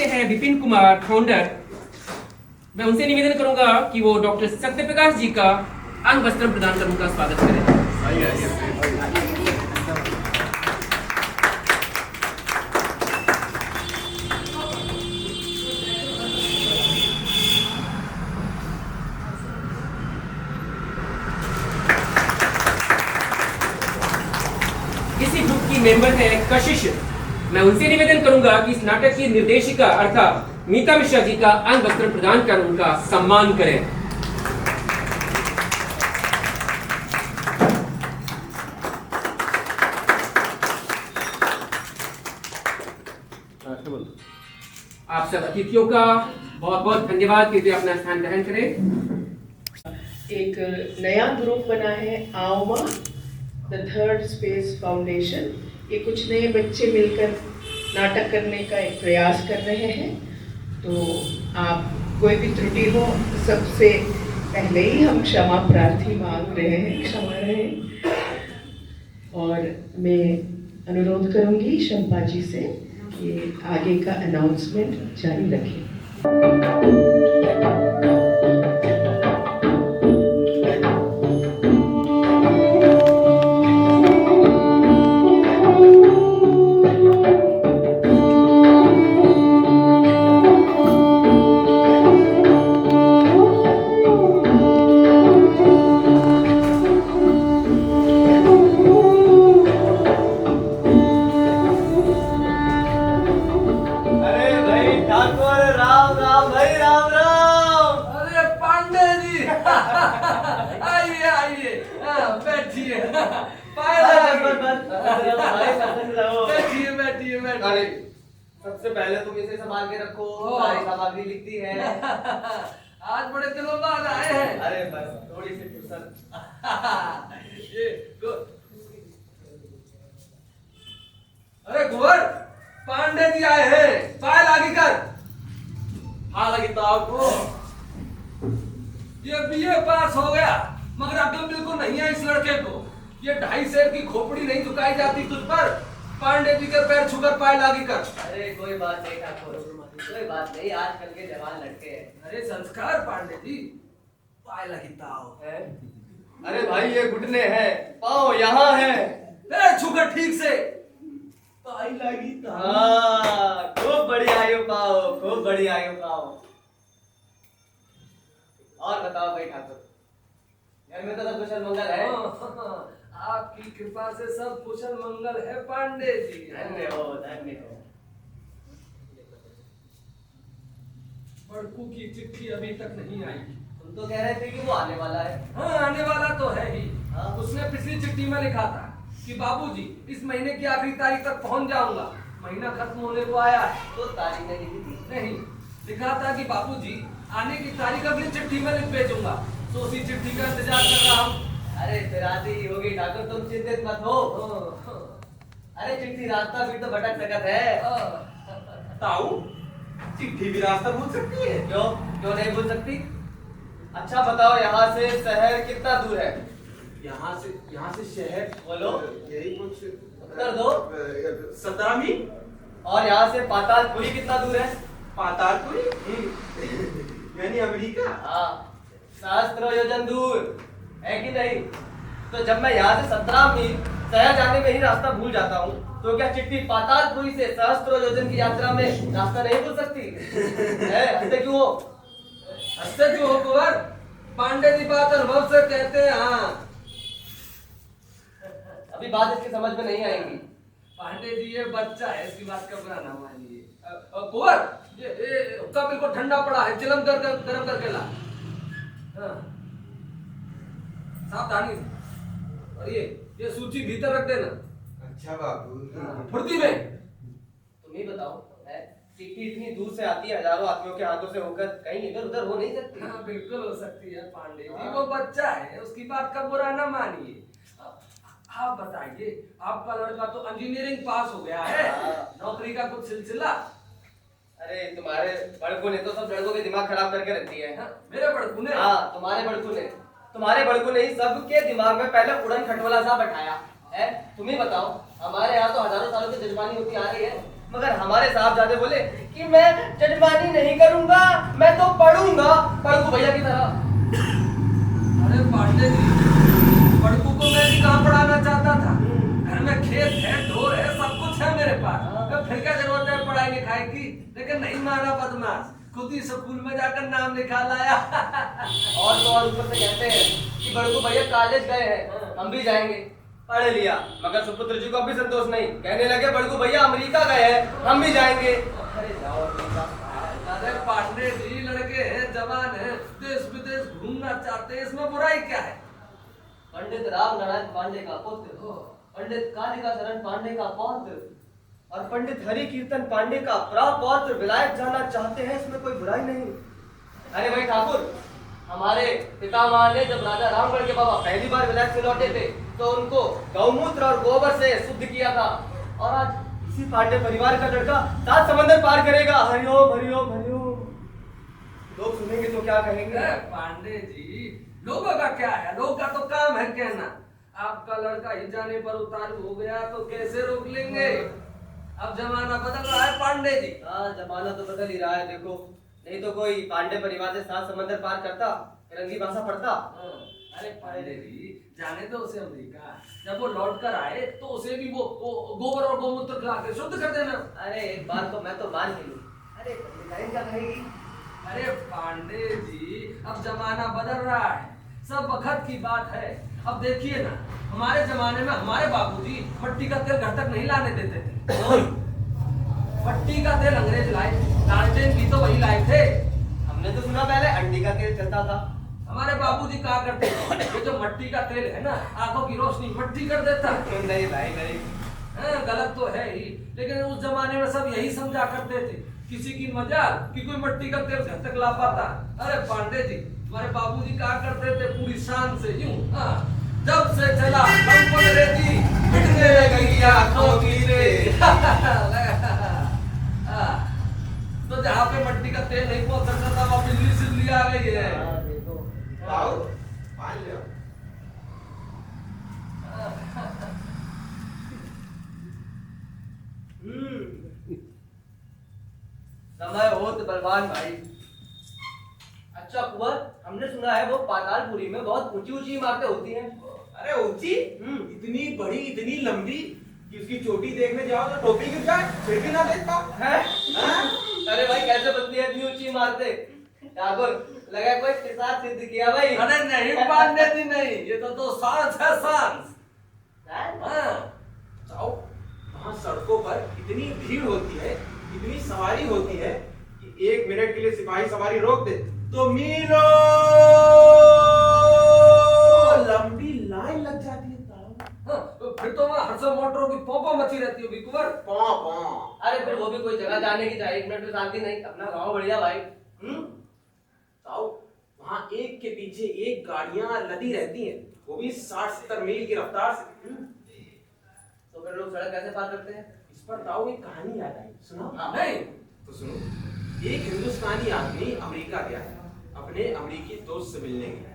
हैं विपिन कुमार फाउंडर। मैं उनसे निवेदन करूंगा कि वो डॉक्टर सत्यप्रकाश जी का अंग वस्त्र प्रदान कर उनका स्वागत करें। इसी ग्रुप की मेंबर है कशिश। मैं उनसे निवेदन करूंगा कि इस नाटक की निर्देशिका अर्थात मीता मिश्रा जी का अंग वस्त्र प्रदान कर उनका सम्मान करें। आप सब अतिथियों का बहुत बहुत धन्यवाद। कृपया अपना स्थान ग्रहण करें। एक नया ग्रुप बना है आओमा द थर्ड स्पेस फाउंडेशन। ये कुछ नए बच्चे मिलकर नाटक करने का एक प्रयास कर रहे हैं। तो आप कोई भी त्रुटि हो सबसे पहले ही हम क्षमा प्रार्थी मांग रहे हैं, क्षमा रहें। और मैं अनुरोध करूंगी शंपा जी से कि आगे का अनाउंसमेंट जारी रखें। सबसे पहले तुम इसे संभाल के रखो, सारी सामग्री लिखती है। आज बड़े दिनों बाद आए हैं। अरे बस थोड़ी सी फुर्सत। अरे कुंवर, पांडे जी आए हैं, फाइल आगे कर। हाँ लगी तो आपको ये बीए पास हो गया मगर अकल बिल्कुल नहीं है इस लड़के को। ये 2.5 सेर की खोपड़ी नहीं झुकाई जाती तुझ पर। पांडे जी के पैर छूकर पायल आगे कर। अरे कोई बात नहीं ठाकुर, कोई बात नहीं, आजकल के जवान लड़के हैं। अरे संस्कार पांडे जी, पायल आगे ताओ है। अरे भाई ये घुटने हैं, पाँव यहाँ है। पैर छूकर ठीक से पायल आगे ताओ। हाँ खूब बढ़िया आयु पाओ, खूब बढ़िया आयु पाओ। और बताओ भाई ठाकुर, घर में तो सब कुशल मंगल है? आपकी कृपा से सब कुशल मंगल है पांडे जी। धन्य हो, धन्य हो। बड़कू की चिट्ठी अभी तक नहीं आई। तुम तो कह रहे थे कि वो आने वाला है। हाँ आने वाला तो है ही। हाँ। उसने पिछली चिट्ठी में लिखा था कि बाबूजी इस महीने की आखिरी तारीख तक पहुंच जाऊंगा। महीना खत्म होने को आया है। तो तारीख नहीं लिखी थी? नहीं, लिखा था कि बाबूजी आने की तारीख अगली चिट्ठी में लिख भेजूंगा। तो उसी चिट्ठी का इंतजार कर रहा हूँ। अरे फिर आती ही होगी ठाकुर, तुम चिंतित मत हो। अरे चिट्ठी रास्ता भी तो भटक सकत है। ताऊ, चिट्ठी भी रास्ता भूल सकती है? क्यों क्यों नहीं भूल सकती? अच्छा बताओ, यहाँ से शहर कितना दूर है? यहाँ से शहर बोलो। यही कुछ उत्तर दो। 17 मील। और यहाँ से पातालपुरी कितना दूर है? पातालपुरी यानी अमेरिका। हाँ, सहस्त्र योजन दूर है कि नहीं? तो जब मैं यहाँ से 17 मील शहर जाने में ही रास्ता भूल जाता हूँ, तो क्या चिट्ठी पातालपुरी से सहस्त्र योजन की यात्रा में रास्ता नहीं भूल सकती? हंसते क्यों हो? हंसते क्यों हो कुंवर? पांडे जी बात अनुभव से कहते हैं। हाँ अभी बात इसकी समझ में नहीं आएगी। पांडे जी ये बच्चा है, इसकी बात का बुरा ना मानिए। कुंवर, ये हुक्का बिल्कुल ठंडा पड़ा है, चिलम कर गरम करके ला। हाँ। सावधानी से। और ये सूची भीतर रख देना। अच्छा बाबू। फुर्ती में। तुम ही बताओ, चिट्ठी इतनी दूर से आती है, हजारों आदमियों के हाथों से होकर, कहीं इधर उधर हो नहीं सकती? हाँ बिल्कुल हो सकती है पांडे जी, वो बच्चा है, उसकी बात का बुरा ना मानिए। आप बताइए, आपका लड़का तो इंजीनियरिंग पास हो गया है, नौकरी का कुछ सिलसिला? अरे तुम्हारे बड़कू ने तो सब लड़कों के दिमाग खराब करके रख दिए हैं। मेरे बड़कू ने? हाँ तुम्हारे बड़कू ने ही सबके दिमाग में पहले उड़न खटोला सा बैठाया है। तुम ही बताओ, हमारे यहाँ तो हजारों सालों से जजमानी होती आ रही है, मगर हमारे साहबजादे बोले कि मैं जजमानी नहीं करूंगा, मैं तो पढ़ूंगा पड़कू भैया की तरह। अरे पांडे जी, पड़कू को मैं भी कहाँ पढ़ाना चाहता था। घर में खेत है, ढोर है, सब कुछ है मेरे पास। तो फिर क्या जरूरत है पढ़ाई लिखाई की। लेकिन नहीं माना बदमाश, खुद ही स्कूल में जाकर नाम लिखा लाया। और तो और ऊपर से कहते हैं कि बड़कू भैया कॉलेज गए हैं, हम भी जाएंगे। पढ़ लिया, मगर सुपुत्र जी को अभी संतोष नहीं, कहने लगे बड़कू भैया अमेरिका गए हैं, हम भी जाएंगे। अरे जाओ अमेरिका। अरे पांडे जी, लड़के हैं, जवान हैं, देश विदेश घूमना चाहते हैं, इसमें बुराई क्या है। पंडित राम नारायण पांडे का पुत्र, पंडित कालिका शरण पांडे का पौत्र और पंडित हरि कीर्तन पांडे का प्रपौत्र विलायत जाना चाहते हैं, इसमें कोई बुराई नहीं। अरे भाई ठाकुर, हमारे पितामह ने जब राजा रामगढ़ के बाबा पहली बार विलायत से लौटे थे तो उनको गौमूत्र और गोबर से शुद्ध किया था, और आज इसी पांडे परिवार का लड़का 7 समंदर पार करेगा। हरिओम हरिओम हरिओम। लोग सुनेंगे तो क्या कहेंगे। अरे पांडे जी, लोगों का क्या है, लोगों का तो काम है कहना। आपका लड़का ही जाने पर उतारू हो गया तो कैसे रोक लेंगे। अब जमाना बदल रहा है पांडे जी। हाँ, जमाना तो बदल ही रहा है। देखो, नहीं तो कोई पांडे परिवार से 7 समंदर पार करता, फिरंगी भाषा पढ़ता। अरे पांडे जी, जाने दो उसे अमेरिका। जब वो लौट कर आए तो उसे भी वो गोबर और गोमूत्र खिला के शुद्ध कर देना। अरे एक बात तो मैं तो मान ही लूं। अरे पंडिताइन क्या कहेगी। अरे पांडे जी, अब जमाना बदल रहा है, सब वक्त की बात है। अब देखिए ना, हमारे जमाने में हमारे बाबूजी मट्टी का तेल घर तक नहीं लाने देते थे। मट्टी का तेल अंग्रेज लाए, लालटेन भी तो वही लाए थे। हमने तो सुना पहले अंडी का तेल चलता था। हमारे बाबूजी कहा करते थे, ये जो मट्टी का तेल है ना, आंखों की रोशनी मट्टी कर देता है। नहीं भाई नहीं। गलत तो है ही, लेकिन उस जमाने में सब यही समझा करते थे। किसी की मजाल कि कोई मट्टी का तेल घर तक ला पाता। अरे पांडे जी, तुम्हारे बाबूजी कहा करते थे पूरी शान से यूं, जब से चला कंपन रेती मिटने लगी आंखों की रे। तो जहाँ पे मट्टी का तेल नहीं पहुंच सकता था, वहाँ बिजली सिजली आ गई है। देखो आओ पान ले आओ। समय हो तो बलवान भाई। अच्छा कुंवर, हमने सुना है वो पातालपुरी में बहुत ऊंची ऊंची इमारतें होती हैं। अरे ऊंची, इतनी बड़ी, इतनी लंबी कि उसकी चोटी देखने जाओ तो टोपी गिर जाए, फिर भी ना देख पाओ। हैं? अरे भाई कैसे बनती है इतनी ऊंची इमारतें। ठाकुर लगा कोई किसान सिद्ध किया भाई। अरे नहीं पांडे जी नहीं, ये तो सांस है, सांस। जाओ, वहाँ सड़कों पर इतनी भीड़ होती है, इतनी सवारी होती है कि 1 मिनट के लिए सिपाही सवारी रोक दे तो मीलों लंबी लाइन लग जाती है। फिर तो वहाँ हर्षो मोटरों की पोपो मची रहती होगी कुंवर। पौ पौ। अरे फिर वो भी कोई जगह जाने की चाहिए, 1 मिनट में शांति नहीं। अपना गाँव बढ़िया भाई। जाओ, वहाँ एक के पीछे एक गाड़ियां लदी रहती हैं, वो भी 60-70 मील की रफ्तार से। तो फिर लोग सड़क कैसे पार करते हैं। इस पर ताऊ एक कहानी याद आई, सुनो। नहीं तो सुनो। एक हिंदुस्तानी आदमी अमेरिका गया, अपने अमेरिकी दोस्त से मिलने गया।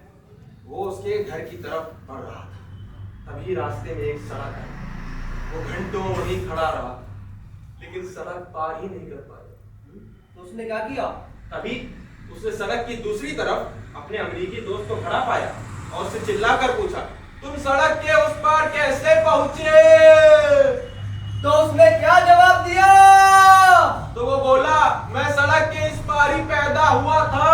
वो उसके घर की तरफ बढ़ रहा था, तभी रास्ते में एक सड़क आई। वो घंटों वहीं खड़ा रहा, लेकिन सड़क पार ही नहीं कर पाया। तो उसने क्या किया। तभी उसने सड़क की दूसरी तरफ अपने अमेरिकी दोस्त को खड़ा पाया और उससे चिल्लाकर पूछा, तुम सड़क के उस पार कैसे पहुंचे। तो उसने क्या जवाब दिया। तो वो बोला, मैं सड़क के इस पार ही पैदा हुआ था।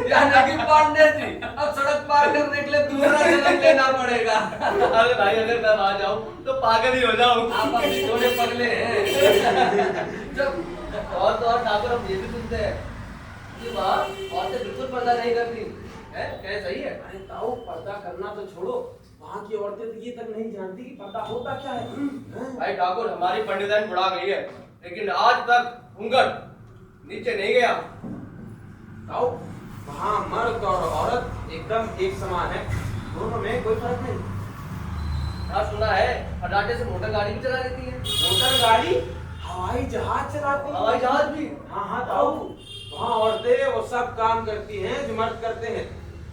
यानी कि पांडे जी, अब सड़क पार करने के लिए दूसरा जन्म लेना पड़ेगा। अरे भाई अगर मैं आ जाऊं तो पागल ही हो जाऊं। आप अपने थोड़े पगले हैं। जब और तो और ठाकुर हम ये भी सुनते हैं कि वहाँ औरतें बिल्कुल पर्दा नहीं करती है। क्या सही है। अरे ताऊ, पर्दा करना तो छोड़ो, वहाँ की औरतें तो ये तक नहीं जानती कि पर्दा होता क्या है। भाई ठाकुर, हमारी पंडिताइन बुढ़ा गई है, लेकिन आज तक घूंघट नीचे नहीं गया। ताऊ, वहाँ मर्द और औरत एकदम एक समान है, दोनों में कोई फर्क नहीं। हाँ सुना है, फटाटे से मोटर गाड़ी भी चला लेती है। मोटर गाड़ी, हवाई जहाज चलाती है। हवाई जहाज भी। हाँ ताऊ, वहाँ औरतें वो सब काम करती हैं जो मर्द करते हैं।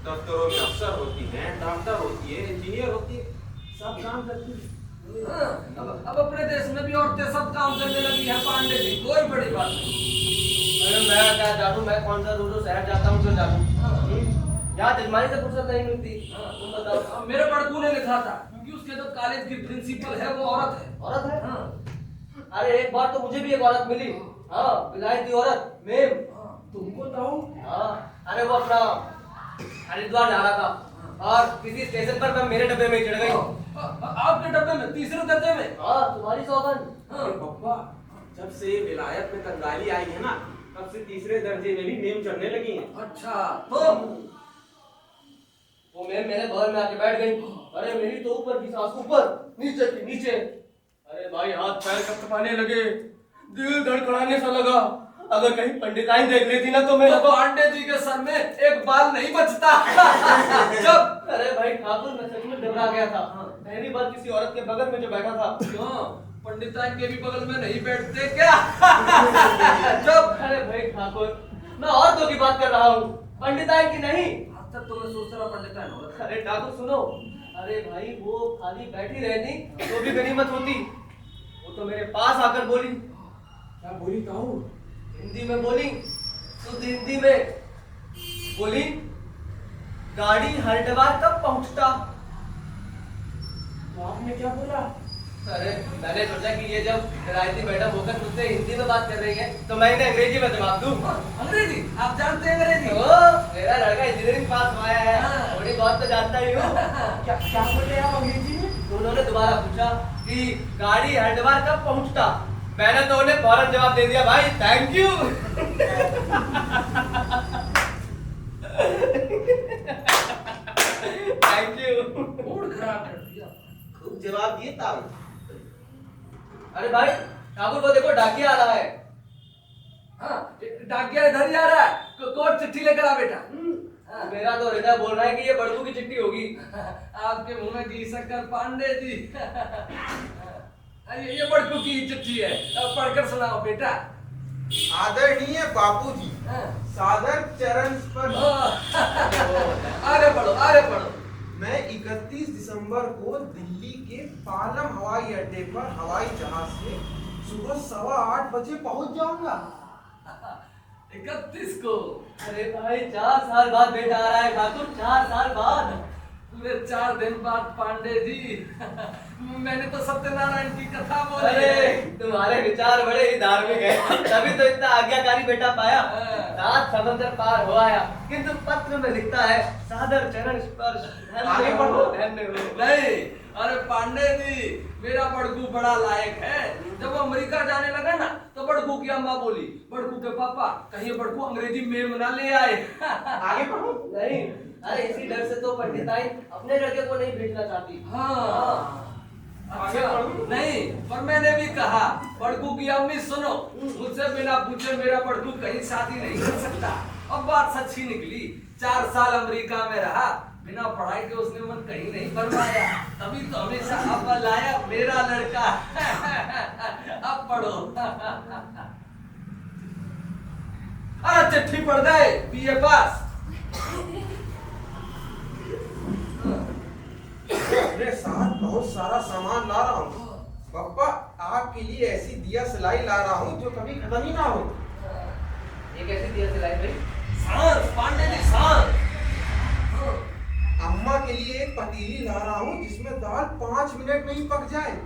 दफ्तरों में अफसर होती हैं, डॉक्टर होती है, इंजीनियर होती है, सब काम करती है। हाँ, अब अपने देश में भी औरतें सब काम करने लगी है पांडे जी, कोई बड़ी बात नहीं। अरे मैं क्या जानू, मैं कौन सा रोज शहर जाता हूँ क्यों जानू। हाँ। यहाँ जजमानी से फुर्सत नहीं मिलती। तुम बताओ। अब मेरे बड़कू ने लिखा था क्योंकि उसके जो कॉलेज की प्रिंसिपल है वो औरत है। औरत है? हाँ। अरे एक बार तो मुझे भी एक औरत मिली। हाँ, विलायती औरत मेम। तुमको तो हाँ, अरे वो अपना हरिद्वार जा रहा था और किसी स्टेशन पर मैं मेरे डब्बे में ही चढ़ गई। आपके डब्बे में तीसरे दर्जे में? हाँ, तुम्हारी सौगंध। हाँ। पप्पा, जब से विलायत में तंगाली आई है ना, तब से तीसरे दर्जे में भी मेम चढ़ने लगी है। अच्छा, तो वो मैम मेरे बगल में आके बैठ गई। अरे मेरी तो ऊपर की सांस ऊपर, नीचे की नीचे। अरे भाई हाथ पैर कपकपाने लगे, दिल धड़कड़ाने सा लगा। अगर कहीं पंडिताइन देख लेती ना तो मैं तो पांडे जी के सर में एक बाल नहीं बचता। जब अरे भाई ठाकुर, मैं सच में घबरा गया था। पहली बार किसी औरत के बगल में जो बैठा था। क्यों पंडिताइन के भी बगल में नहीं बैठते क्या? जब अरे भाई ठाकुर, मैं औरतों की बात कर रहा हूँ, पंडिताइन की नहीं। अब तक तो मैं सोच रहा पंडिताइन औरत है। अरे ठाकुर सुनो, अरे भाई वो खाली बैठी रहती तो भी गनीमत होती। वो तो मेरे पास आकर बोली। क्या बोली ताऊ? हिंदी में बोली, शुद्ध हिंदी में बोली, गाड़ी हरिद्वार कब पहुंचता? तो आपने क्या बोला? अरे मैंने सोचा कि ये जब रायती मैडम होकर मुझसे हिंदी में बात कर रही है तो मैं इन्हें अंग्रेजी में जवाब दूं। अंग्रेजी? आप जानते हैं अंग्रेजी? ओ, मेरा लड़का इंजीनियरिंग पास हुआ है, हाँ। थोड़ी बहुत तो जानता ही हूँ। क्या क्या बोले आप अंग्रेजी में? उन्होंने दोबारा पूछा कि गाड़ी हरिद्वार कब पहुंचता? मैंने तो उन्हें फौरन जवाब दे दिया, भाई thank you. Thank you. Mood खराब कर दिया। खूब जवाब दिए ताऊ। अरे भाई ठाकुर को देखो, डाकिया आ रहा है। हाँ, डाकिया इधर ही आ रहा है। कोर्ट चिट्ठी लेकर आ बेटा। हाँ। मेरा तो हृदय बोल रहा है कि ये बड़कू की चिट्ठी होगी। आपके मुंह में घी शक्कर पांडे जी। ये बड़कू की चिट्ठी है, अब पढ़कर सुनाओ बेटा। आदरणीय बापूजी, हाँ। सादर चरण स्पर्श। आगे पढ़ो, आगे पढ़ो। मैं 31 दिसंबर को दिल्ली के पालम हवाई अड्डे पर हवाई जहाज से सुबह 8:15 बजे पहुंच जाऊंगा। 31 को? अरे भाई 4 साल बाद बेटा आ रहा है ठाकुर, 4 साल बाद। पूरे 4 दिन बाद पांडे जी। मैंने तो सत्यनारायण की कथा बोली अरे है। तुम्हारे विचार बड़े ही धार्मिक हैं, तभी तो इतना आज्ञाकारी बेटा पाया। 7 समंदर पार हो आया, किंतु पत्र में लिखता है सादर चरण स्पर्श। आगे बढ़ो। धन्य हो। नहीं, अरे पांडे जी मेरा बड़कू बड़ा लायक है। जब वो अमेरिका जाने लगा ना तो बड़कू की अम्मा बोली, बड़कू के पापा कहीं बड़कू अंग्रेजी मेम ना ले आए। आगे बढ़ो। नहीं, अरे इसी डर से तो पंडिताई अपने लड़के को नहीं भेजना चाहती। हाँ, अच्छा नहीं, पर मैंने भी कहा बड़कू की अम्मी सुनो, मुझसे बिना पूछे मेरा बड़कू कहीं शादी नहीं कर सकता। अब बात सच्ची निकली। 4 साल अमेरिका में रहा, बिना पढ़ाई के उसने मन कहीं नहीं भरवाया, तभी तो हमेशा अब लाया मेरा लड़का। अब पढ़ो। अरे चिट्ठी पढ़ गए, बीए पास। अपने साथ बहुत सारा सामान ला रहा हूँ पापा, आपके लिए ऐसी दिया सिलाई ला रहा हूँ जो कभी खत्म ही ना हो। ये कैसी दिया सिलाई भाई? सांस पांडे जी, सांस। अम्मा के लिए एक पतीली ला रहा हूँ जिसमें दाल 5 मिनट में ही पक जाए।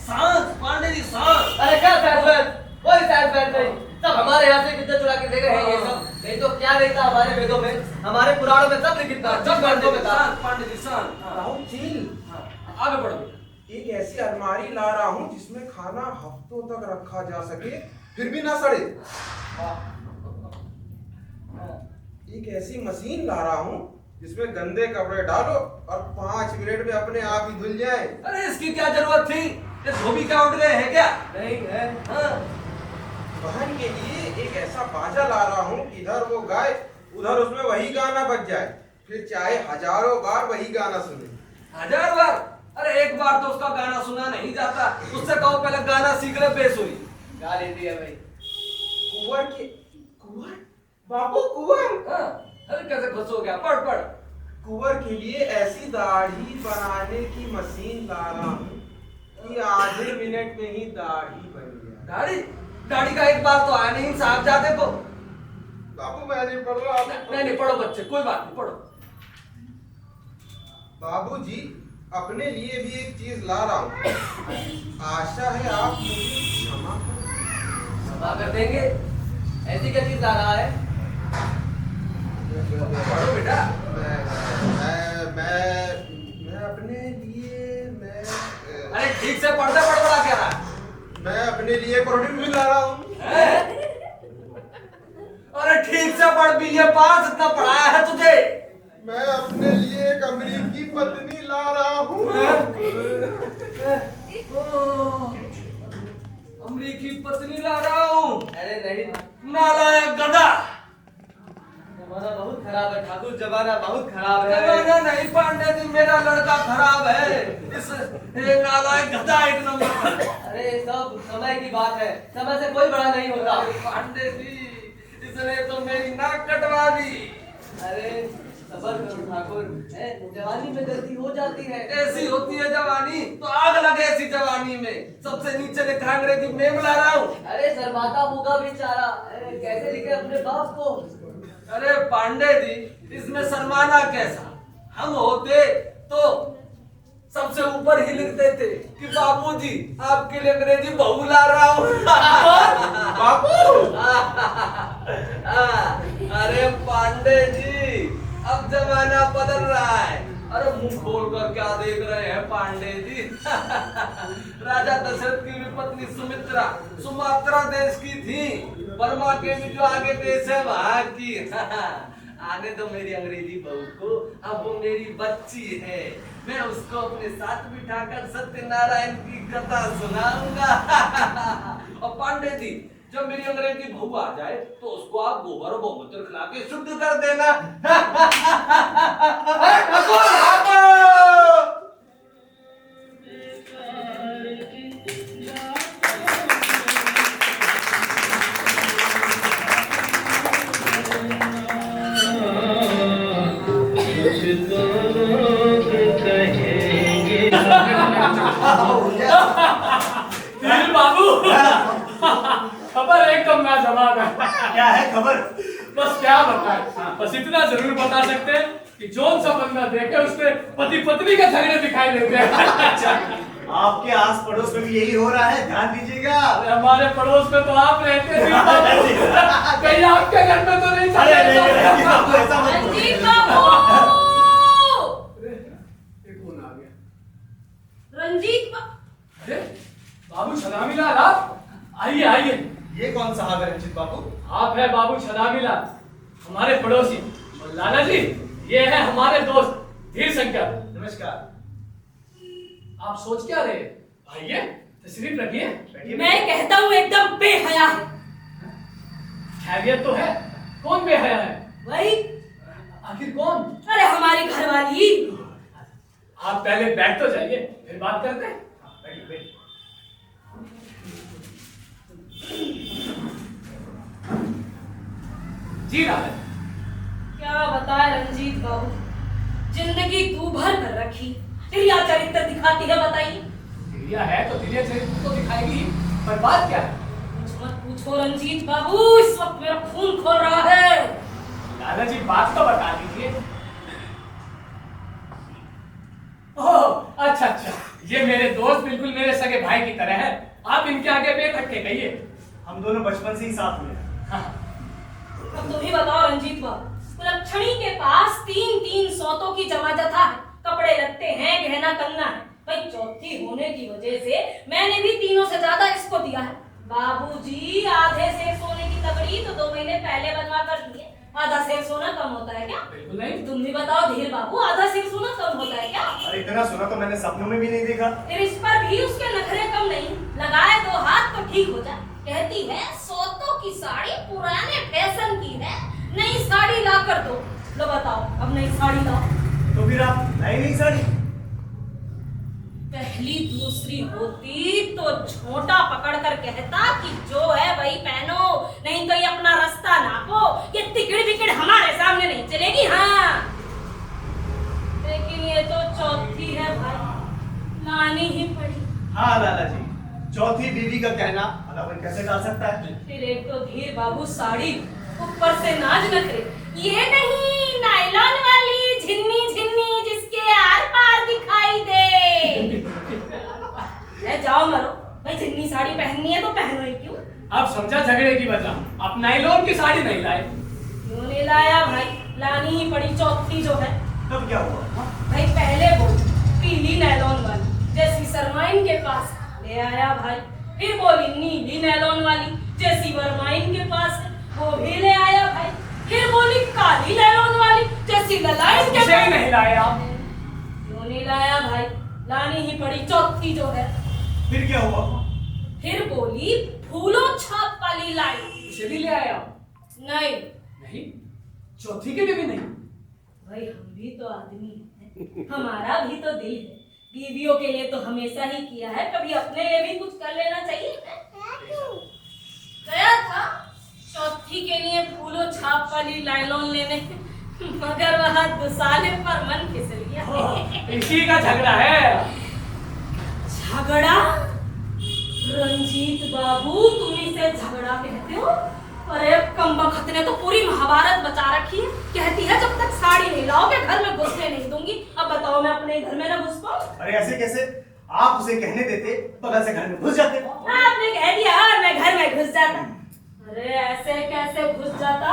सांस पांडे जी, सांस। अरे क्या फैसला? कोई फैसला नहीं, सब हमारे यहाँ से विद्या चुरा के ले गए हैं ये सब। नहीं तो क्या रहता हमारे वेदों में, हमारे पुराणों में सब लिखित था, सब ग्रंथों में था। सांस पांडे जी, सांस। राहुल चिल, आगे बढ़ो। एक ऐसी अलमारी ला रहा हूँ जिसमें खाना हफ्तों तक रखा जा सके फिर भी ना सड़े। एक ऐसी मशीन ला रहा हूँ जिसमें गंदे कपड़े डालो और 5 मिनट में अपने आप ही धुल जाए। अरे इसकी क्या जरूरत थी? ये धोबी क्या उठ गए हैं क्या? नहीं है। हाँ। बहन के लिए एक ऐसा बाजा ला रहा हूँ इधर वो गाए उधर उसमें वही गाना बज जाए, फिर चाहे हजारों बार वही गाना सुने। 1000 बार? अरे एक बार तो उसका गाना सुना नहीं जाता, उससे कहो पहले गाना सीख ले बेसुरी। गा लेती है भाई। कुंवर बाबू कुंवर। हाँ। अरे कैसे खुश हो गया? पढ़ पढ़। कुंवर के लिए ऐसी दाढ़ी बनाने की मशीन ला रहा हूँ कि आधे मिनट में ही दाढ़ी बन गया। दाढ़ी दाढ़ी का एक बार तो आया नहीं साहब जाते को। बाबू मैं नहीं पढ़ रहा। नहीं पढ़ो बच्चे, कोई बात नहीं, पढ़ो। बाबूजी अपने लिए भी एक चीज ला रहा हूँ, आशा है आप मुझे क्षमा क्षमा कर देंगे। ऐसी क्या चीज आ रहा है? पढ़ो बेटा। मैं अपने लिए अरे ठीक से पढ़ते बड़बड़ा क्या रहा है? मैं अपने लिए प्रोटीन ला रहा हूँ। अरे ठीक से पढ़, बीए पास इतना पढ़ाया है तुझे। मैं अपने लिए एक अमेरिकी पत्नी ला रहा हूँ। अमेरिकी पत्नी ला रहा हूँ। अरे नहीं, नालायक गधा। जमाना बहुत खराब है ठाकुर, जमाना बहुत खराब है। जमाना नहीं पांडे जी, मेरा लड़का खराब है। इस ये नालायक गधा एक नंबर पर। अरे सब समय की बात है, समय से कोई बड़ा नहीं होता। पांडे जी इसने तो मेरी नाक कटवा दी। अरे सबर करो ठाकुर, जवानी में गलती हो जाती है। ऐसी होती है जवानी तो आग लगे ऐसी जवानी में। सबसे नीचे लिखा अंग्रेजी में ला रहा हूँ। अरे शर्माता होगा बेचारा, कैसे लिखे अपने बाप को। अरे पांडे जी इसमें शर्माना कैसा, हम होते तो सबसे ऊपर ही लिख देते कि बाबूजी आपके लिए अंग्रेजी बहू ला रहा हूँ। बाबू अरे पांडे जी अब जमाना बदल रहा है। अरे मुंह खोल कर क्या देख रहे हैं पांडे जी? राजा दशरथ की भी पत्नी सुमित्रा सुमात्रा देश की थी, बर्मा के भी जो आगे देश है वहां की। आने दो मेरी अंग्रेजी बहू को, अब वो मेरी बच्ची है, मैं उसको अपने साथ बिठाकर सत्यनारायण की कथा सुनाऊंगा। और पांडे जी जब मेरी अंग्रेजी बहू आ जाए तो उसको आप गोबर और गोमूत्र खिला के शुद्ध कर देना। बाबू खबर एकदम लाजवाब है। क्या है खबर? बस क्या बताएं, बस इतना जरूर बता सकते हैं कि जोन सा बंदा देखे उसमें पति पत्नी के झगड़े दिखाई देते हैं। आपके आस पड़ोस में भी यही हो रहा है, ध्यान दीजिएगा। हमारे पड़ोस में तो आप रहते हैं, कहीं आपके घर में तो नहीं चल रहा? रंजीत बाबू! कौन आ गया? रंजीत अरे बाबू छदामीलाल, आप आइए आइए। ये कौन साहब है रंजीत बाबू? आप है बाबू छदामीलाल, हमारे पड़ोसी। और लाला जी ये है हमारे दोस्त धीर शंकर। नमस्कार। आप सोच क्या रहे? आइए तशरीफ रखिए। बैठिए। मैं कहता हूँ एकदम बेहया है। खैरियत तो है, कौन बेहया है? वही, आखिर कौन? अरे हमारी घरवाली। आप पहले बैठ तो जाइए, फिर बात करते हैं। बैठिए बैठिए। जी लाला। क्या बताए रंजीत बाबू, जिंदगी तू भर कर रखी, तिरिया चरित्र दिखाती है। बताइए। तिरिया है तो तिरिया चरित्र तो दिखाएगी, पर बात क्या है? कुछ मत पूछो रंजीत बाबू, इस वक्त मेरा खून खोल रहा है। लाला जी बात तो बता दीजिए। ओह अच्छा अच्छा, ये मेरे दोस्त बिल्कुल मेरे सगे भाई की तरह है। आप इनके आगे बेखट के कहिए। हम दोनों बचपन से ही साथ में हैं। हाँ। अब तुम ही बताओ रंजीत बाबू, कुलक्षणी के पास 3-3 सौतों की जमा जथा है, कपड़े लगते हैं, गहना कंगना है। भाई चौथी होने की वजह से मैंने भी तीनों से ज्यादा इसको दिया है। बाबूजी आधे से सोने की तगड़ी तो 2 महीने पहले बनवा कर दिए। आधा सेर सोना कम होता है क्या? बिल्कुल नहीं। तुम भी बताओ धीर बाबू, आधा सेर सोना कम होता है क्या? अरे इतना सोना तो मैंने सपनों में भी नहीं देखा। फिर इस पर भी उसके नखरे कम नहीं, लगाए 2 हाथ तो ठीक हो जाए। कहती है सौतों की साड़ी पुराने फैशन की है, नई साड़ी ला कर दो। लो बताओ, अब नई साड़ी लाओ। तो फिर आप लाई नहीं साड़ी? पहली दूसरी होती तो छोटा पकड़ कर कहता कि जो है वही पहनो, नहीं तो ये अपना रास्ता नापो। ये तिकड़ बिकड़ हमारे सामने नहीं चलेगी। हाँ ये तो चौथी है भाई, लानी ही पड़ी। हाँ लाला जी, चौथी बीवी का कहना अलावन कैसे डाल सकता है? फिर एक तो धीर बाबू साड़ी, ऊपर से नाज नखरे, ये नहीं नायलॉन वाली झिन्नी झिन्नी जिसके आर पार दिखाई दे। जाओ मरो भाई, झिन्नी साड़ी पहननी है तो पहनो ही क्यों? अब समझा झगड़े की वजह, अब नायलॉन की साड़ी नहीं लाए। क्यों नहीं लाया भाई, लानी ही पड़ी चौथी जो है। तब क्या हुआ? भाई पहले वो पीली नायलॉन वाली जैसी सरमाइन के पास ले आया भाई, फिर बोली नीली नायलॉन वाली जैसी वरमाइन के पास है, वो भी ले आया भाई, फिर बोली काली नायलॉन वाली जैसी ललाइन के पास नहीं लाया। क्यों नहीं लाया भाई, लानी ही पड़ी चौथी जो है। फिर क्या हुआ? फिर बोली फूलों छाप वाली लाई, उसे भी ले आया। नहीं नहीं, चौथी के लिए भी नहीं। भाई हम भी तो आदमी हैं, हमारा भी तो दिल है, बीवियों के लिए तो हमेशा ही किया है, कभी अपने लिए भी कुछ कर लेना चाहिए। गया था चौथी के लिए फूलों छाप वाली नायलॉन लेने, मगर वह दुसाले पर मन फिसल गया। इसी का झगड़ा है। झगड़ा? रंजीत बाबू तुम इसे झगड़ा कहते हो? अरे कमबख्त ने तो पूरी महाभारत बचा रखी है, कहती है जब तक साड़ी नहीं लाओगे घर में घुसने नहीं दूंगी। अब बताओ मैं अपने घर में ना घुस पाऊं? अरे ऐसे कैसे? आप उसे कहने देते, बगल से घर में घुस जाते। आपने कह दिया और मैं घर में घुस जाता। अरे ऐसे कैसे घुस जाता?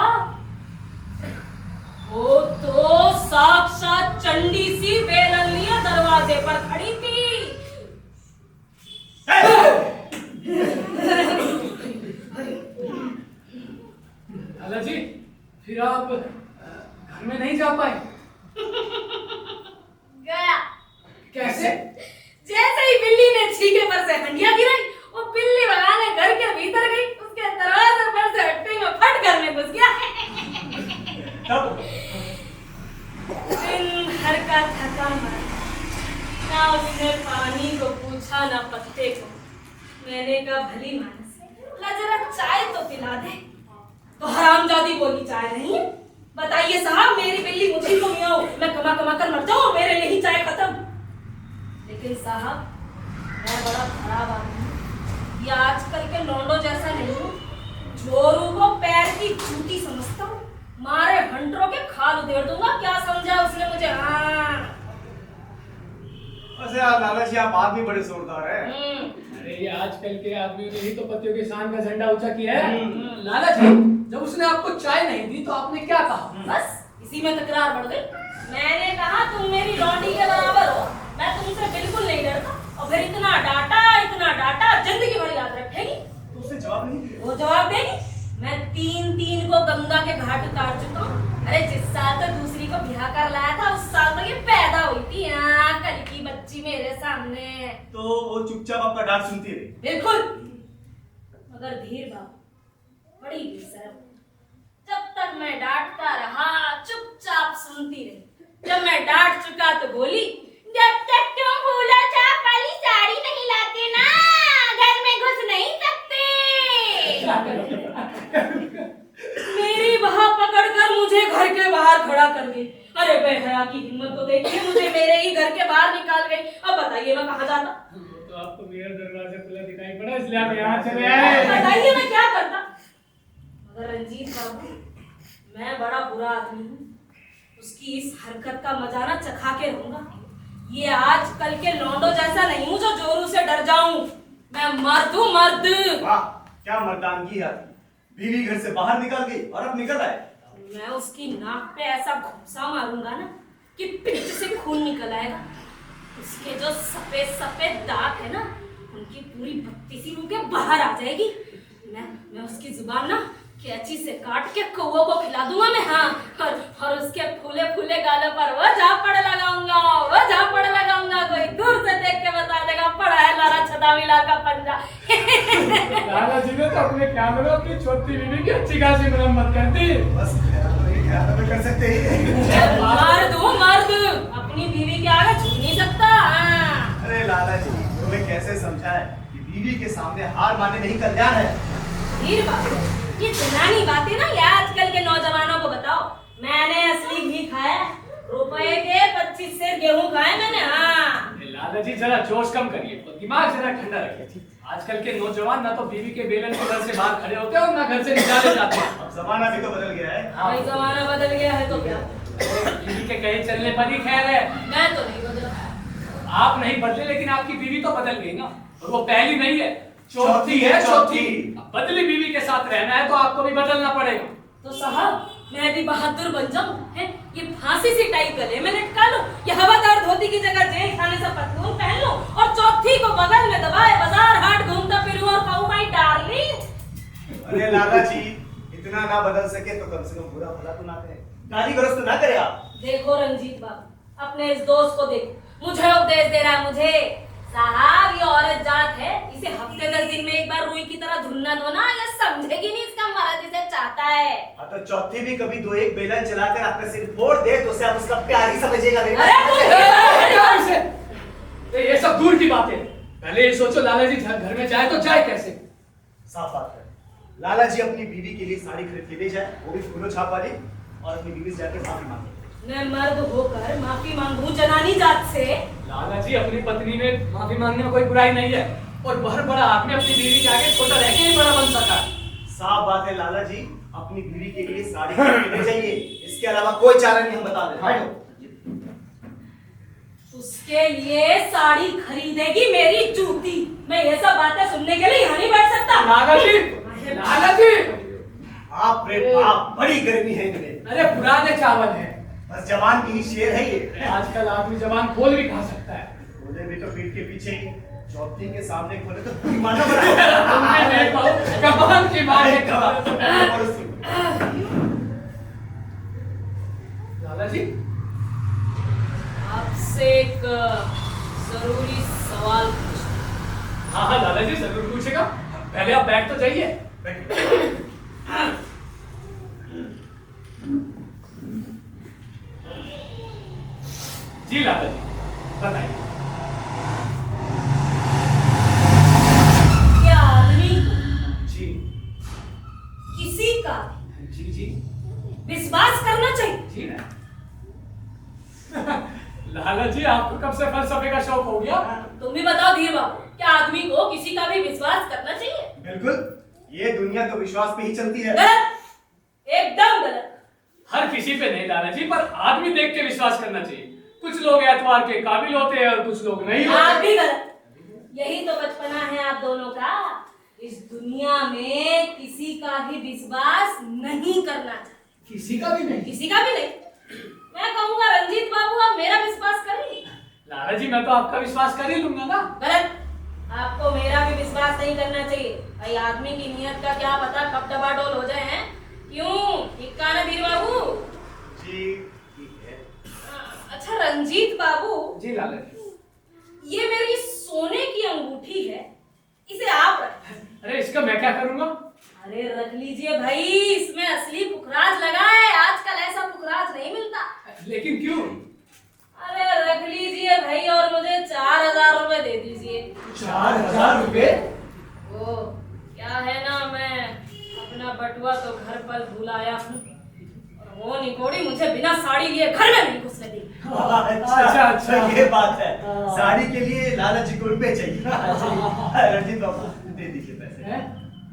वो तो साक्षात चंडी सी बेलनिया दरवाजे पर खड़ी थी। लाला जी, फिर आप घर में नहीं जा पाए? गया। कैसे? जैसे ही बिल्ली ने छीके पर से हंडिया गिराई, वो बिल्ली भगाने घर के भीतर गई, उसके दरवाजे पर से हट्टे में फट घर में घुस गया। तब दिन भर का थका मरा, ना उसने पानी को पूछा ना पत्ते को। मैंने कहा भली मानस, ला जरा चाय तो पिला दे। तो हरामजादी बोली चाय नहीं? बताइए साहब, मेरी बिल्ली मुझे को मियाओ, मैं कमा कमा कर मर जाऊं, मेरे लिए ही चाय खत्म। लेकिन साहब मैं बड़ा खराब आदमी हूं, ये आजकल के लौंडो जैसा नहीं हूं, जोरू को पैर की जूती समझता हूं, मारे हंटरों के खाल उधेड़ दूंगा। क्या समझा उसने मुझे? हाँ वैसे यार लाला जी, आप आदमी बड़े जोरदार हैं। अरे ये आजकल के आदमियों ने ही तो पतियों के शान का झंडा ऊंचा किया है। लाला जी, जब उसने आपको चाय नहीं दी तो आपने क्या कहा? बस इसी में तकरार बढ़ गई। मैंने कहा तुम मेरी लौंडी के बराबर हो, मैं तुमसे बिल्कुल नहीं डरता, और फिर इतना डांटा जिंदगी भर याद रखेगी। तो उसने जवाब नहीं दिया। वो जवाब देगी? मैं तीन को गंगा के घाट उतार चुका हूँ। अरे जिस साल तो दूसरी को ब्याह कर लाया था, उस साल तो ये पैदा हुई थी, कल की बच्ची मेरे सामने। तो वो चुपचाप आपका डांट सुनती रही? बिल्कुल। मगर धीर बाबू बड़ी बेशर्म, जब तक मैं डांटता रहा चुपचाप सुनती रही, जब मैं डांट चुका तो बोली, जब तक तुम फूलों छाप वाली साड़ी नहीं लाते ना, घर में घुस नहीं सकते। मेरी बाह पकड़कर मुझे घर के बाहर खड़ा कर दी। अरे बेहया की हिम्मत तो देखिए, मुझे मेरे ही घर के बाहर निकाल गई। अब बताइए मैं कहाँ जाता? तो आपको मेरा दरवाजा खुला दिखाई पड़ा, इसलिए आप यहाँ चले आए। बताइए मैं क्या करता? मगर रंजीत बाबू, मैं बड़ा बुरा आदमी हूँ, उसकी इस हरकत का मजा ना चखा के रहूंगा। ये आजकल के लौंडो जैसा नहीं हूँ जो जोरू से डर जाऊं। मैं मर्द हूँ, मर्द। वाह, क्या मर्दानगी है। बीवी घर से बाहर निकल गई और अब निकल आए। मैं उसकी नाक पे ऐसा घुसा मारूंगा ना कि पिच से खून निकल आएगा। उसके जो सफेद सफेद दांत है ना, उनकी पूरी बत्तीसी मुंह के बाहर आ जाएगी। मैं उसकी जुबान ना कैंची से काट के कौवों को खिला दूंगा मैं। हाँ, और उसके फूले फूले गालों पर वो झापड़ लगाऊंगा। कोई दूर से देख के बता देगा पड़ा है लाला छदाविला का पंजा। लाला जी ने तो अपने कैमरों की छोटी बीवी की अच्छी खासी मरम्मत कर दी। बस ख्याल तो कर सकते ही। मर्द हूँ, मर्द, अपनी बीवी के आगे झुक नहीं सकता। अरे लाला जी, तुम्हें कैसे समझाए कि बीवी के सामने हार माने नहीं कल्याण है। धीर बाबू, ये जनानी बातें ना ये आजकल के नौजवानों को बताओ। मैंने असली घी खाया, रुपए के 25 सेर गेहूं खाए मैंने। हाँ लाला जी जरा जोश कम करिए और दिमाग जरा ठंडा रखिए। आजकल के नौजवान ना तो बीवी के बेलन के घर से बाहर खड़े होते हैं और ना घर से निकाले जाते हैं। अब जमाना भी तो बदल गया है। भाई जमाना बदल गया है तो क्या? बीवी के कहे चलने पर ही खैर है। मैं तो नहीं बदला। आप नहीं बदले लेकिन आपकी बीवी तो बदल गई ना, और वो पहली नहीं है, चौथी है, चौथी। अब बदली बीवी के साथ रहना है तो आपको भी बदलना पड़ेगा। तो साहब मैं भी बहादुर बन जाऊं हैं? ये फांसी से टाई गले में लटका लो, ये हवादार धोती की जगह जेल खाने से पतलून पहन लो और चौथी को बगल में दबाए बाजार हाट घूमता फिरूं और कहूं माय डार्लिंग। अरे लाला जी, इतना ना बदल सके तो कम से कम बुरा भला तो ना करे, गाली गलौज तो ना करे आप। देखो रंजीत बाबू, अपने इस दोस्त को देखो, मुझे उपदेश दे रहा है। मुझे साहब ये औरत जात है, इसे हफ्ते 10 दिन में एक बार रुई की तरह धुलना दो ना, ये समझेगी नहीं इसका मर्द इसे चाहता है। हाँ तो चौथी भी कभी दो एक बेलन चलाकर आपका सिर फोड़ दे तो उसे आप उसका प्यार ही समझिएगा। ये सब दूर की बातें हैं। पहले ये सोचो लाला जी घर में जाए तो जाए कैसे? साफ बात है, लाला जी अपनी बीवी के लिए साड़ी खरीद के ले जाए, वो भी फूलों छाप वाली, और अपनी बीवी से जाकर माफी मांगे। मैं मर्द होकर माफी मांगू जनानी जात से? लाला जी अपनी पत्नी में माफी मांगने में कोई बुराई नहीं है, और बहुत बड़ा आदमी अपनी बीवी के आगे छोटा रह के ही बड़ा बन सका। साफ बात है लाला जी, अपनी बीवी के लिए साड़ी खरीद के ले जाइए, इसके अलावा कोई चारा नहीं, हम बता दें। बैठो। उसके लिए साड़ी खरीदेगी मेरी जूती? मैं ये सब बातें सुनने के लिए यहाँ नहीं बैठ सकता। लाला जी, लाला जी, आप रे बाप, बड़ी गर्मी है इनमें। अरे पुराने चावल है, बस जवान की ही शेर है ये। आजकल आदमी जवान खोल भी खा सकता है। बोले भी तो पीठ के पीछे ही, चौथी के सामने खोले तो पूरी माना बना। कमाल की बात है। लाला जी आपसे एक जरूरी सवाल पूछना। हाँ हाँ लाला जी जरूर पूछेगा, पहले आप बैठ तो जाइए। जी लाला जी बताइए। क्या आदमी जी किसी का जी जी विश्वास करना चाहिए? जी ना। लाला जी आपको कब से फलसफे का शौक हो गया? तुम भी बताओ धीर बाबू, क्या आदमी को किसी का भी विश्वास करना चाहिए? बिल्कुल, ये दुनिया तो विश्वास पे ही चलती है। गलत, एकदम गलत। हर किसी पे नहीं लाला जी, पर आदमी देख के विश्वास करना चाहिए। कुछ लोग एतवार के काबिल होते हैं और कुछ लोग नहीं आप होते। भी गलत। यही तो बचपना है आप दोनों का। इस दुनिया में किसी का भी विश्वास नहीं करना चाहिए। किसी का भी नहीं? किसी का भी नहीं। मैं कहूँगा रंजीत बाबू आप मेरा विश्वास करिए। लाला जी मैं तो आपका विश्वास कर ही लूंगा ना। गलत, आपको मेरा भी विश्वास नहीं करना चाहिए। भाई आदमी की नियत का क्या पता कब डबाडोल हो जाए हैं। क्यों ठीक कहा ना धीर बाबू? जी ठीक है। अच्छा रंजीत बाबू, जी लाला जी। ये मेरी सोने की अंगूठी है, इसे आप रखें। अरे इसका मैं क्या करूंगा? अरे रख लीजिए भाई, इसमें असली पुखराज लगा है। आजकल ऐसा पुखराज नहीं मिलता। लेकिन क्यों? अरे रख लीजिए भाई और मुझे 4000 रुपए दे दीजिए। 4000 रुपए? वो क्या है ना, मैं अपना बटुआ तो घर पर भुलाया हूँ और वो निकोड़ी मुझे बिना साड़ी लिए घर में नहीं घुसने दी। अच्छा अच्छा, ये बात है। साड़ी के लिए लाला जी को रुपए चाहिए। रंजीत बाबू दे दीजिए पैसे।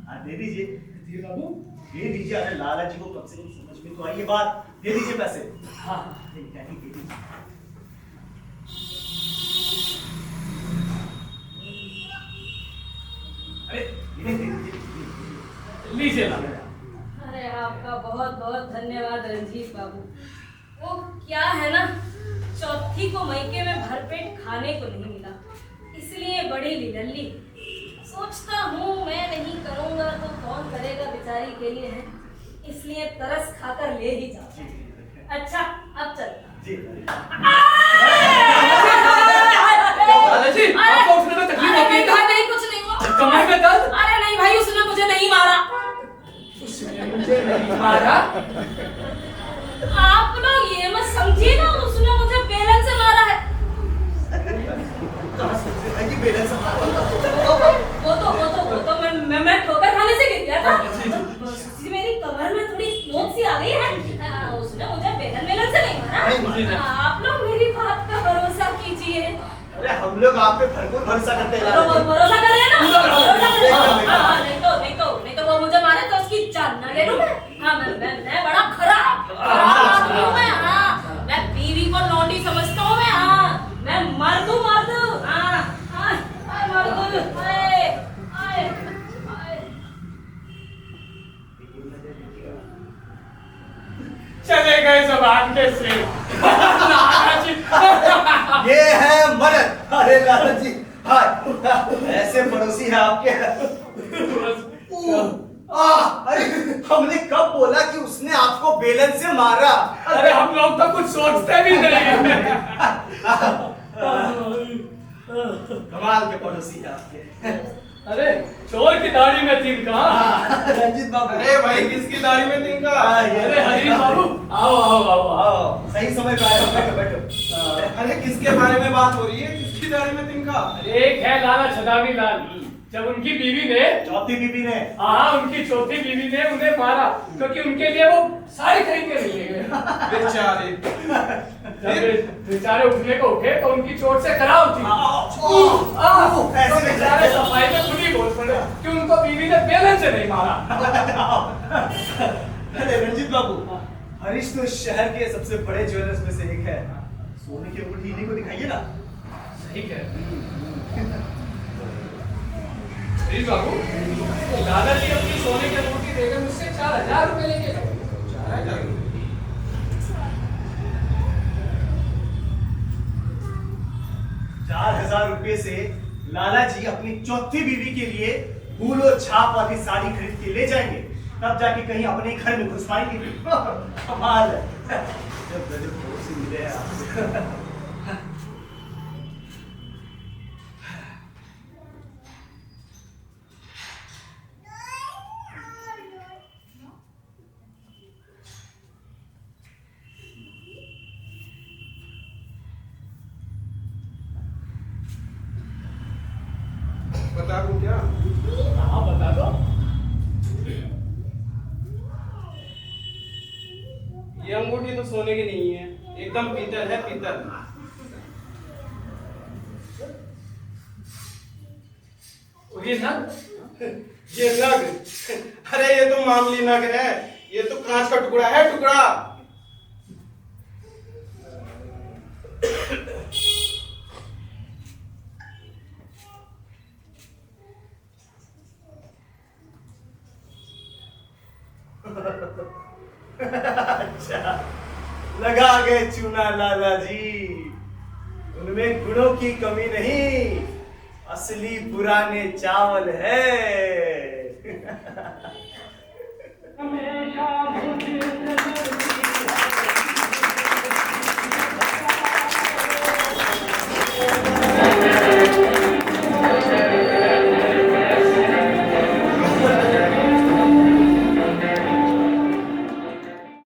हाँ दे दीजिए। जी बाबू दे दीजिए। अरे लाला जी को कम से कम समझ में तो आई ये बात। दे दीजिए पैसे। हाँ दे दीजिए। अरे दे दीजिए। लीजिए लाला। अरे आपका बहुत बहुत धन्यवाद रंजीत बाबू। वो क्या है ना, चौथी को मायके में भरपेट खाने को नहीं मिला, इसलिए बड़ी लिलल्ली। सोचता हूँ मैं नहीं करूँगा तो कौन करेगा बेचारी के लिए है, इसलिए तरस खाकर ले ही जाऊँ। अच्छा अब चलता। जी लाला जी आपको उठने में तकलीफ होती है क्या? नहीं कुछ नहीं हुआ। कमर में दर्द? अरे नहीं भाई, उसने मुझे नहीं मारा। उसने मुझे नहीं मारा? आप लोग ये मत समझिए ना, उसने मुझे बेलन से मारा है। वो तो मैं ठोकर खाने से गिर गया था। मेरी कमर में थोड़ी नोक सी आ गई है। उसने मुझे बेलन से नहीं मारा। आप लोग मेरी बात का भरोसा कीजिए। अरे हम लोग आप पे भरपूर भरोसा करते हैं लाला जी। भरोसा करें ना, भरोसा करें। एकदम। नहीं तो वो मुझे मारे तो उसकी जान ना ले लूं मैं। हाँ, मैं बड़ा खराब आदमी हूँ मैं। हाँ, मैं बीवी को लौंडी समझता हूँ मैं। हाँ, मैं मर्द हूँ, मर्द। हाँ, मर्द। आए। चले गए जबान के से लाला जी। ये है मदद। अरे लाला जी, हाँ, ऐसे पड़ोसी है आपके। अरे हमने कब बोला कि उसने आपको बेलन से मारा? अरे हम लोग तो कुछ सोचते भी नहीं। कमाल के पड़ोसी है आपके। अरे चोर की दाढ़ी में तिनका। रंजीत बाबू। अरे भाई किसकी दाढ़ी में तिनका? अरे हरीश बाबू, आओ। सही समय पे आए हो, बैठो। अरे किसके बारे में बात हो रही है? किसकी दाढ़ी में तिनका? एक है लाला छदावी लाल। जब उनकी बीवी ने, चौथी बीबी ने, हाँ उनकी चौथी बीवी ने उन्हें मारा क्योंकि उनके लिए वो साड़ी खरीद के नहीं ले गए। बेचारे। जब बेचारे उठने को उठे तो उनकी चोट से खराब थी। ऐसे बेचारे सफाई में खुद ही बोल पड़े कि उनको बीवी ने बेलन से नहीं मारा। अरे रंजीत बाबू, हरीश तो शहर के सबसे बड़े ज्वेलर्स में से एक है। सोने की अंगूठी इन्हीं को दिखाइए ना। ठीक है हरीश बाबू, दादाजी अपनी सोने की अंगूठी देकर मुझसे 4000 रुपए लेके गए। 4000 रुपए से लाला जी अपनी चौथी बीवी के लिए फूलो छाप वाली साड़ी खरीद के ले जाएंगे, तब जाके कहीं अपने घर में घुस पाएंगे। कमाल है। जब गजब पड़ोसी मिले हैं आपको। बता दूं क्या? हाँ बता दो। ये अंगूठी तो सोने की नहीं है, एकदम पीतल है, पीतल। और ये नग? ये नग? अरे ये तो मामूली नग है, ये तो कांच का टुकड़ा है, टुकड़ा। अच्छा, लगा गए चूना लाला जी। उनमें गुणों की कमी नहीं, असली पुराने चावल है। हमेशा